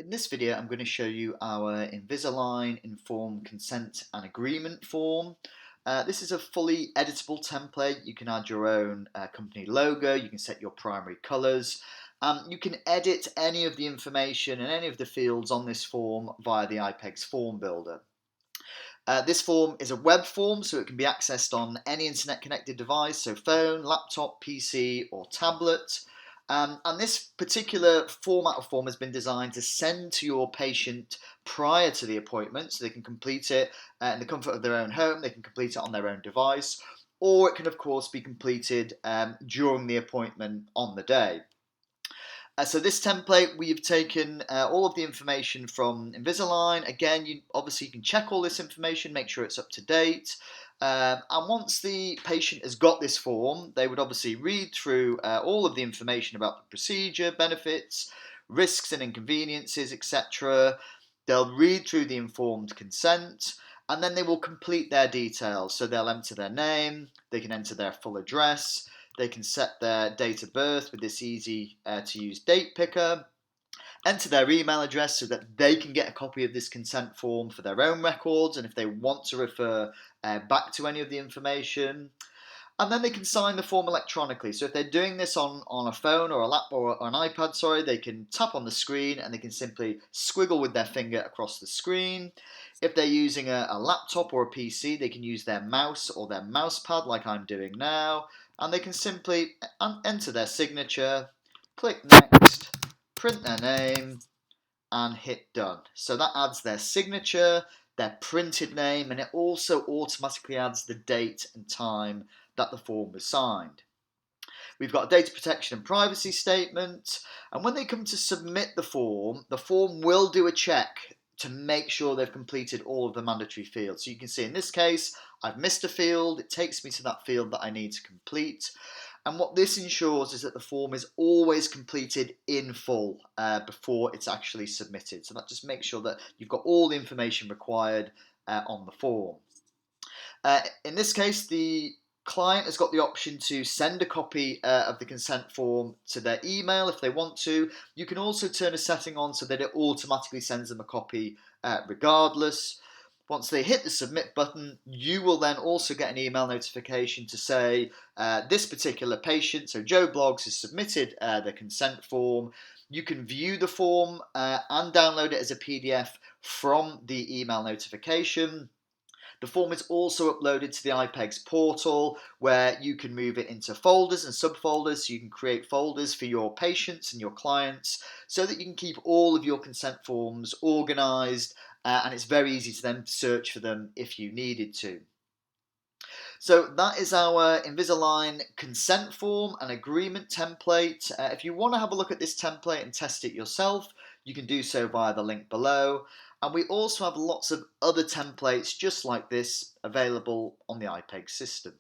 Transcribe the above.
In this video, I'm going to show you our Invisalign Inform Consent and Agreement form. This is a fully editable template. You can add your own company logo, you can set your primary colours, you can edit any of the information and any of the fields on this form via the iPEG's form builder. This form is a web form, so it can be accessed on any internet connected device, so phone, laptop, PC or tablet. And this particular format of form has been designed to send to your patient prior to the appointment, so they can complete it in the comfort of their own home, they can complete it on their own device, or it can of course be completed during the appointment on the day. So this template, we've taken all of the information from Invisalign. Again, obviously you can check all this information, make sure it's up to date. And once the patient has got this form, they would obviously read through all of the information about the procedure, benefits, risks and inconveniences, etc. They'll read through the informed consent, and then they will complete their details. So they'll enter their name, they can enter their full address, they can set their date of birth with this easy to use date picker, enter their email address so that they can get a copy of this consent form for their own records and if they want to refer back to any of the information. And then they can sign the form electronically. So if they're doing this on a phone or a laptop or an iPad, they can tap on the screen and they can simply squiggle with their finger across the screen. If they're using a laptop or a PC, they can use their mouse or their mouse pad like I'm doing now. And they can simply enter their signature, click next, print their name, and hit done. So that adds their signature, their printed name, and it also automatically adds the date and time that the form was signed. We've got a data protection and privacy statement, and when they come to submit the form will do a check to make sure they've completed all of the mandatory fields. So you can see in this case, I've missed a field, it takes me to that field that I need to complete. And what this ensures is that the form is always completed in full before it's actually submitted. So that just makes sure that you've got all the information required on the form. In this case, the client has got the option to send a copy of the consent form to their email if they want to. You can also turn a setting on so that it automatically sends them a copy regardless. Once they hit the submit button, you will then also get an email notification to say this particular patient, so Joe Bloggs, has submitted the consent form. You can view the form and download it as a PDF from the email notification. The form is also uploaded to the iPEG's portal where you can move it into folders and subfolders, so you can create folders for your patients and your clients so that you can keep all of your consent forms organised and it's very easy to then search for them if you needed to. So that is our Invisalign consent form and agreement template. If you want to have a look at this template and test it yourself, you can do so via the link below. And we also have lots of other templates just like this available on the iPEG system.